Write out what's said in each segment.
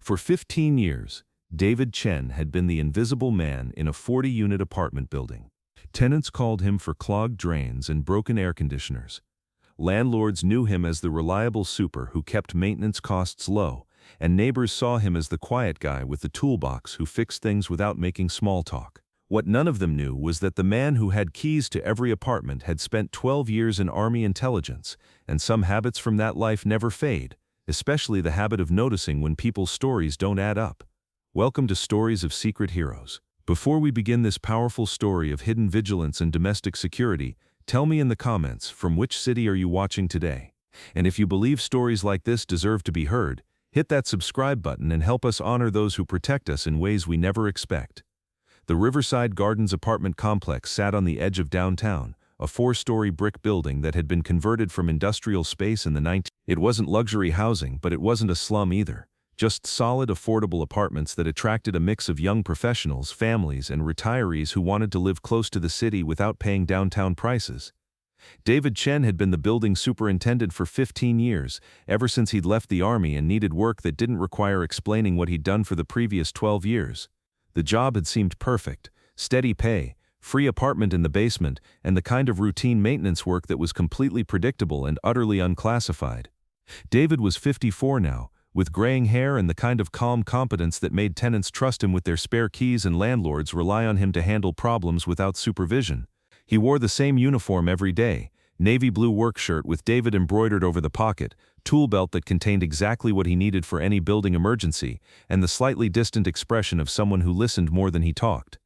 For 15 years, David Chen had been the invisible man in a 40-unit apartment building. Tenants called him for clogged drains and broken air conditioners. Landlords knew him as the reliable super who kept maintenance costs low, and neighbors saw him as the quiet guy with the toolbox who fixed things without making small talk. What none of them knew was that the man who had keys to every apartment had spent 12 years in Army intelligence, and some habits from that life never fade, especially the habit of noticing when people's stories don't add up. Welcome to Stories of Secret Heroes. Before we begin this powerful story of hidden vigilance and domestic security, tell me in the comments, from which city are you watching today? And if you believe stories like this deserve to be heard, hit that subscribe button and help us honor those who protect us in ways we never expect. The Riverside Gardens apartment complex sat on the edge of downtown, a 4-story brick building that had been converted from industrial space in the 19th. It wasn't luxury housing, but it wasn't a slum either. Just solid, affordable apartments that attracted a mix of young professionals, families, and retirees who wanted to live close to the city without paying downtown prices. David Chen had been the building superintendent for 15 years, ever since he'd left the Army and needed work that didn't require explaining what he'd done for the previous 12 years. The job had seemed perfect: steady pay, free apartment in the basement, and the kind of routine maintenance work that was completely predictable and utterly unclassified. David was 54 now, with graying hair and the kind of calm competence that made tenants trust him with their spare keys and landlords rely on him to handle problems without supervision. He wore the same uniform every day: navy blue work shirt with David embroidered over the pocket, tool belt that contained exactly what he needed for any building emergency, and the slightly distant expression of someone who listened more than he talked.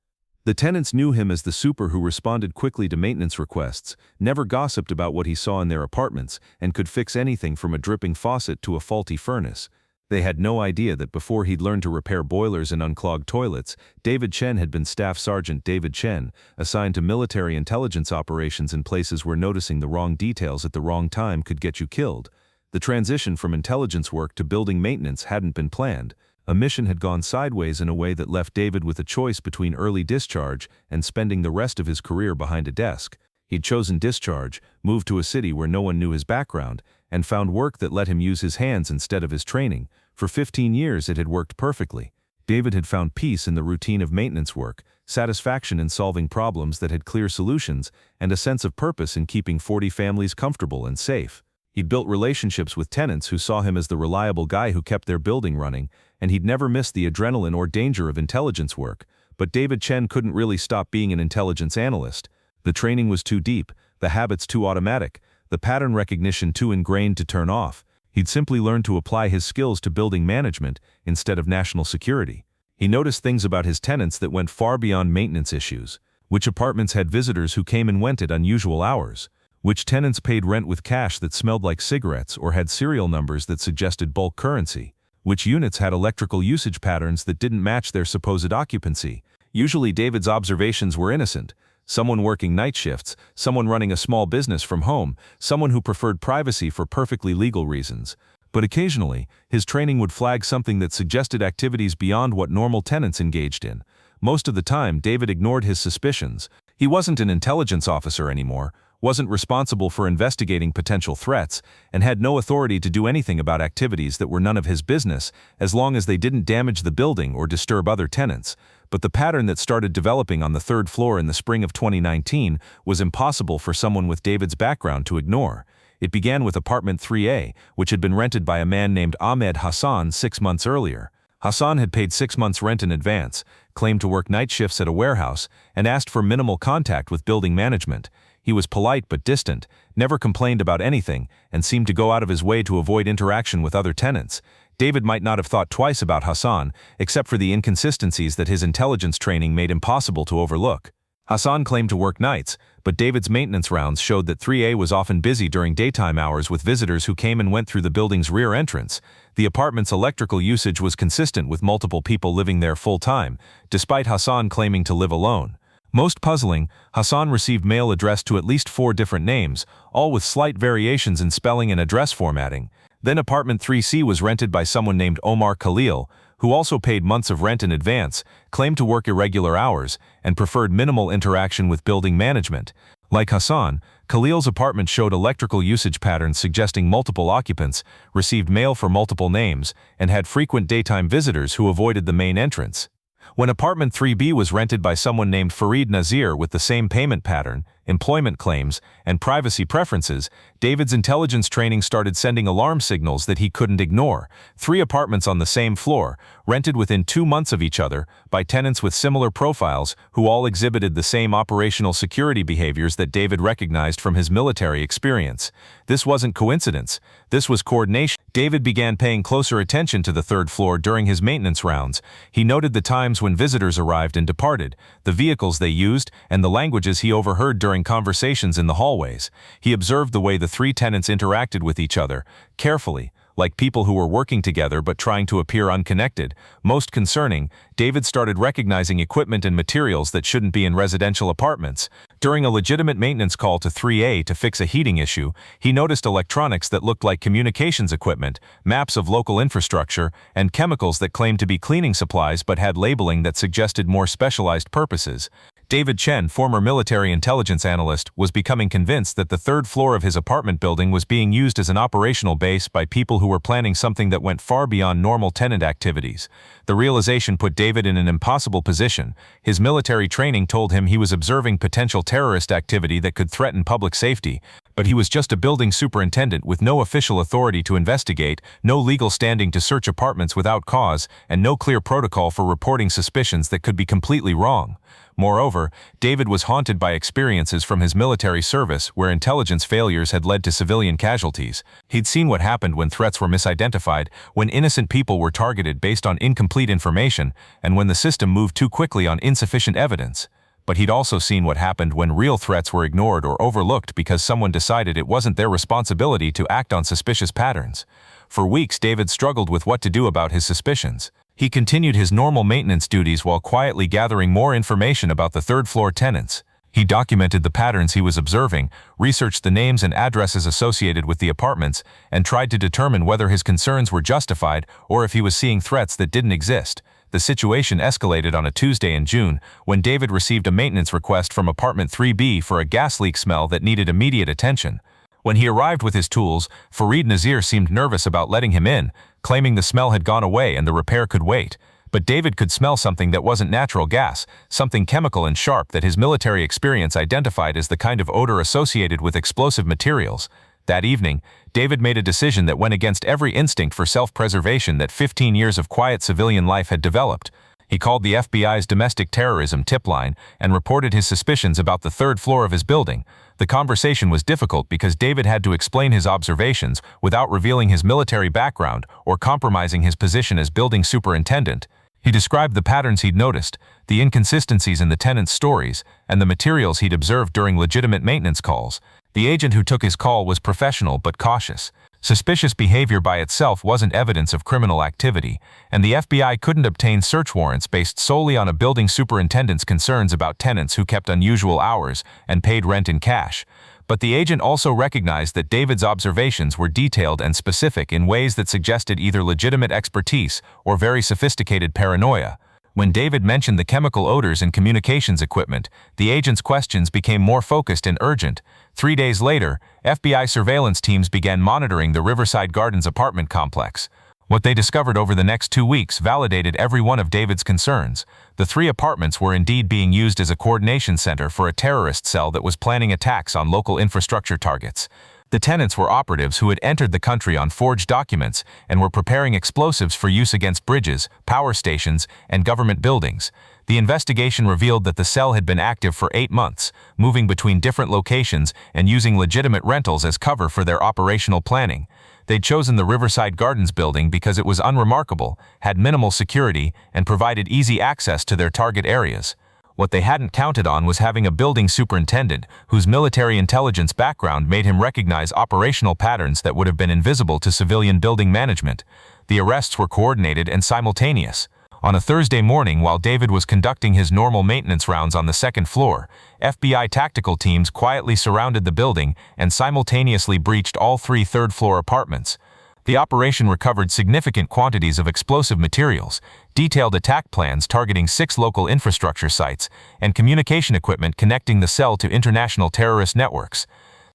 The tenants knew him as the super who responded quickly to maintenance requests, never gossiped about what he saw in their apartments, and could fix anything from a dripping faucet to a faulty furnace. They had no idea that before he'd learned to repair boilers and unclog toilets, David Chen had been Staff Sergeant David Chen, assigned to military intelligence operations in places where noticing the wrong details at the wrong time could get you killed. The transition from intelligence work to building maintenance hadn't been planned. A mission had gone sideways in a way that left David with a choice between early discharge and spending the rest of his career behind a desk. He'd chosen discharge, moved to a city where no one knew his background, and found work that let him use his hands instead of his training. For 15 years it had worked perfectly. David had found peace in the routine of maintenance work, satisfaction in solving problems that had clear solutions, and a sense of purpose in keeping 40 families comfortable and safe. He'd built relationships with tenants who saw him as the reliable guy who kept their building running, and he'd never missed the adrenaline or danger of intelligence work. But David Chen couldn't really stop being an intelligence analyst. The training was too deep, the habits too automatic, the pattern recognition too ingrained to turn off. He'd simply learned to apply his skills to building management instead of national security. He noticed things about his tenants that went far beyond maintenance issues. Which apartments had visitors who came and went at unusual hours? Which tenants paid rent with cash that smelled like cigarettes or had serial numbers that suggested bulk currency? Which units had electrical usage patterns that didn't match their supposed occupancy? Usually David's observations were innocent: someone working night shifts, someone running a small business from home, someone who preferred privacy for perfectly legal reasons. But occasionally, his training would flag something that suggested activities beyond what normal tenants engaged in. Most of the time, David ignored his suspicions. He wasn't an intelligence officer anymore, wasn't responsible for investigating potential threats, and had no authority to do anything about activities that were none of his business, as long as they didn't damage the building or disturb other tenants. But the pattern that started developing on the 3rd floor in the spring of 2019 was impossible for someone with David's background to ignore. It began with apartment 3A, which had been rented by a man named Ahmed Hassan 6 months earlier. Hassan had paid 6 months' rent in advance, claimed to work night shifts at a warehouse, and asked for minimal contact with building management. He was polite but distant, never complained about anything, and seemed to go out of his way to avoid interaction with other tenants. David might not have thought twice about Hassan, except for the inconsistencies that his intelligence training made impossible to overlook. Hassan claimed to work nights, but David's maintenance rounds showed that 3A was often busy during daytime hours with visitors who came and went through the building's rear entrance. The apartment's electrical usage was consistent with multiple people living there full-time, despite Hassan claiming to live alone. Most puzzling, Hassan received mail addressed to at least 4 different names, all with slight variations in spelling and address formatting. Then apartment 3C was rented by someone named Omar Khalil, who also paid months of rent in advance, claimed to work irregular hours, and preferred minimal interaction with building management. Like Hassan, Khalil's apartment showed electrical usage patterns suggesting multiple occupants, received mail for multiple names, and had frequent daytime visitors who avoided the main entrance. When apartment 3B was rented by someone named Farid Nazir with the same payment pattern, employment claims, and privacy preferences, David's intelligence training started sending alarm signals that he couldn't ignore. 3 apartments on the same floor, rented within 2 months of each other, by tenants with similar profiles who all exhibited the same operational security behaviors that David recognized from his military experience. This wasn't coincidence. This was coordination. David began paying closer attention to the 3rd floor during his maintenance rounds. He noted the times when visitors arrived and departed, the vehicles they used, and the languages he overheard during conversations in the hallways. He observed the way the 3 tenants interacted with each other, carefully, like people who were working together but trying to appear unconnected. Most concerning, David started recognizing equipment and materials that shouldn't be in residential apartments. During a legitimate maintenance call to 3A to fix a heating issue, he noticed electronics that looked like communications equipment, maps of local infrastructure, and chemicals that claimed to be cleaning supplies but had labeling that suggested more specialized purposes. David Chen, former military intelligence analyst, was becoming convinced that the 3rd floor of his apartment building was being used as an operational base by people who were planning something that went far beyond normal tenant activities. The realization put David in an impossible position. His military training told him he was observing potential terrorist activity that could threaten public safety, but he was just a building superintendent with no official authority to investigate, no legal standing to search apartments without cause, and no clear protocol for reporting suspicions that could be completely wrong. Moreover, David was haunted by experiences from his military service where intelligence failures had led to civilian casualties. He'd seen what happened when threats were misidentified, when innocent people were targeted based on incomplete information, and when the system moved too quickly on insufficient evidence. But he'd also seen what happened when real threats were ignored or overlooked because someone decided it wasn't their responsibility to act on suspicious patterns. For weeks, David struggled with what to do about his suspicions. He continued his normal maintenance duties while quietly gathering more information about the 3rd floor tenants. He documented the patterns he was observing, researched the names and addresses associated with the apartments, and tried to determine whether his concerns were justified or if he was seeing threats that didn't exist. The situation escalated on a Tuesday in June when David received a maintenance request from apartment 3B for a gas leak smell that needed immediate attention. When he arrived with his tools, Farid Nazir seemed nervous about letting him in, claiming the smell had gone away and the repair could wait. But David could smell something that wasn't natural gas, something chemical and sharp that his military experience identified as the kind of odor associated with explosive materials. That evening, David made a decision that went against every instinct for self-preservation that 15 years of quiet civilian life had developed. He called the FBI's domestic terrorism tip line and reported his suspicions about the 3rd floor of his building. The conversation was difficult because David had to explain his observations without revealing his military background or compromising his position as building superintendent. He described the patterns he'd noticed, the inconsistencies in the tenants' stories, and the materials he'd observed during legitimate maintenance calls. The agent who took his call was professional but cautious. Suspicious behavior by itself wasn't evidence of criminal activity, and the FBI couldn't obtain search warrants based solely on a building superintendent's concerns about tenants who kept unusual hours and paid rent in cash. But the agent also recognized that David's observations were detailed and specific in ways that suggested either legitimate expertise or very sophisticated paranoia. When David mentioned the chemical odors in communications equipment, the agent's questions became more focused and urgent. 3 days later, FBI surveillance teams began monitoring the Riverside Gardens apartment complex. What they discovered over the next 2 weeks validated every one of David's concerns. The 3 apartments were indeed being used as a coordination center for a terrorist cell that was planning attacks on local infrastructure targets. The tenants were operatives who had entered the country on forged documents and were preparing explosives for use against bridges, power stations, and government buildings. The investigation revealed that the cell had been active for 8 months, moving between different locations and using legitimate rentals as cover for their operational planning. They'd chosen the Riverside Gardens building because it was unremarkable, had minimal security, and provided easy access to their target areas. What they hadn't counted on was having a building superintendent whose military intelligence background made him recognize operational patterns that would have been invisible to civilian building management. The arrests were coordinated and simultaneous. On a Thursday morning, while David was conducting his normal maintenance rounds on the 2nd floor, FBI tactical teams quietly surrounded the building and simultaneously breached all 3 third-floor apartments. The operation recovered significant quantities of explosive materials, detailed attack plans targeting 6 local infrastructure sites, and communication equipment connecting the cell to international terrorist networks.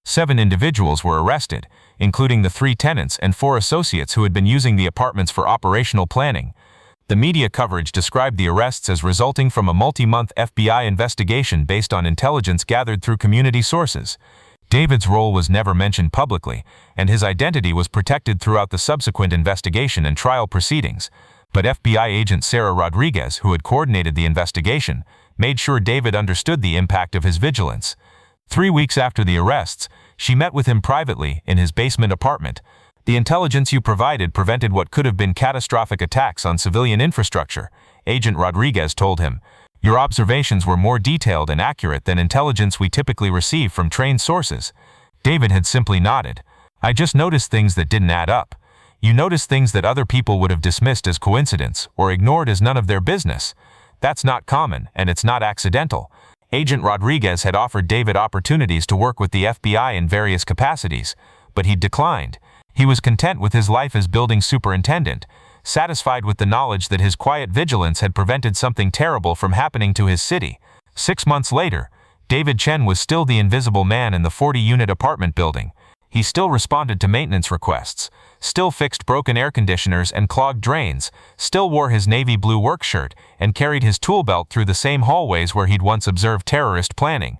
7 individuals were arrested, including the 3 tenants and 4 associates who had been using the apartments for operational planning. The media coverage described the arrests as resulting from a multi-month FBI investigation based on intelligence gathered through community sources. David's role was never mentioned publicly, and his identity was protected throughout the subsequent investigation and trial proceedings. But FBI agent Sarah Rodriguez, who had coordinated the investigation, made sure David understood the impact of his vigilance. 3 weeks after the arrests, she met with him privately in his basement apartment. "The intelligence you provided prevented what could have been catastrophic attacks on civilian infrastructure," Agent Rodriguez told him. "Your observations were more detailed and accurate than intelligence we typically receive from trained sources." David had simply nodded. "I just noticed things that didn't add up." "You noticed things that other people would have dismissed as coincidence or ignored as none of their business. That's not common, and it's not accidental." Agent Rodriguez had offered David opportunities to work with the FBI in various capacities, but he declined. He was content with his life as building superintendent, satisfied with the knowledge that his quiet vigilance had prevented something terrible from happening to his city. 6 months later, David Chen was still the invisible man in the 40-unit apartment building. He still responded to maintenance requests, still fixed broken air conditioners and clogged drains, still wore his navy blue work shirt, and carried his tool belt through the same hallways where he'd once observed terrorist planning.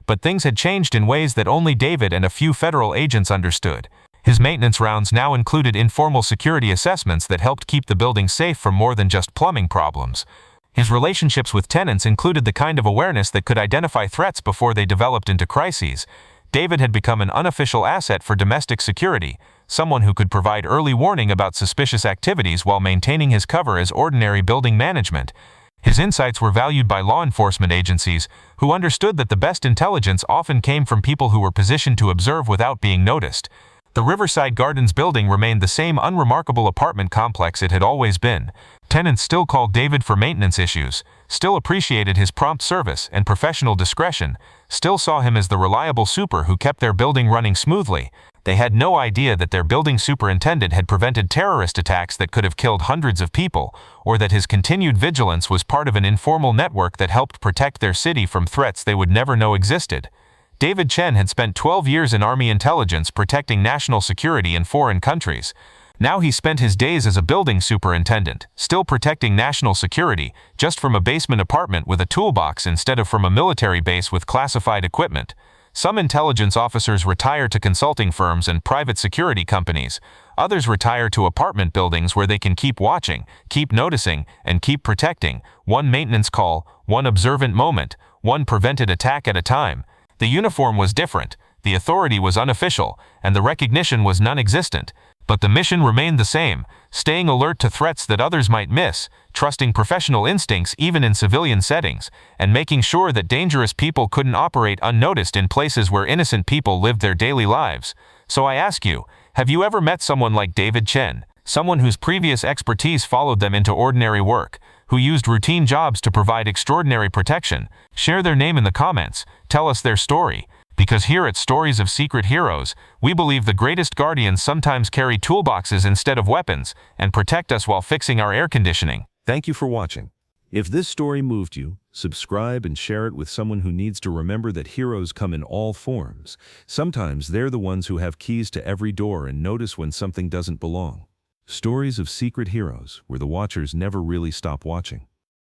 But things had changed in ways that only David and a few federal agents understood. His maintenance rounds now included informal security assessments that helped keep the building safe from more than just plumbing problems. His relationships with tenants included the kind of awareness that could identify threats before they developed into crises. David had become an unofficial asset for domestic security, someone who could provide early warning about suspicious activities while maintaining his cover as ordinary building management. His insights were valued by law enforcement agencies, who understood that the best intelligence often came from people who were positioned to observe without being noticed. The Riverside Gardens building remained the same unremarkable apartment complex it had always been. Tenants still called David for maintenance issues, still appreciated his prompt service and professional discretion, still saw him as the reliable super who kept their building running smoothly. They had no idea that their building superintendent had prevented terrorist attacks that could have killed hundreds of people, or that his continued vigilance was part of an informal network that helped protect their city from threats they would never know existed. David Chen had spent 12 years in Army intelligence protecting national security in foreign countries. Now he spent his days as a building superintendent, still protecting national security, just from a basement apartment with a toolbox instead of from a military base with classified equipment. Some intelligence officers retire to consulting firms and private security companies. Others retire to apartment buildings where they can keep watching, keep noticing, and keep protecting. One maintenance call, one observant moment, one prevented attack at a time. The uniform was different, the authority was unofficial, and the recognition was non-existent. But the mission remained the same, staying alert to threats that others might miss, trusting professional instincts even in civilian settings, and making sure that dangerous people couldn't operate unnoticed in places where innocent people lived their daily lives. So I ask you, have you ever met someone like David Chen? Someone whose previous expertise followed them into ordinary work, who used routine jobs to provide extraordinary protection? Share their name in the comments, tell us their story. Because here at Stories of Secret Heroes, we believe the greatest guardians sometimes carry toolboxes instead of weapons and protect us while fixing our air conditioning. Thank you for watching. If this story moved you, subscribe and share it with someone who needs to remember that heroes come in all forms. Sometimes they're the ones who have keys to every door and notice when something doesn't belong. Stories of Secret Heroes, where the watchers never really stop watching.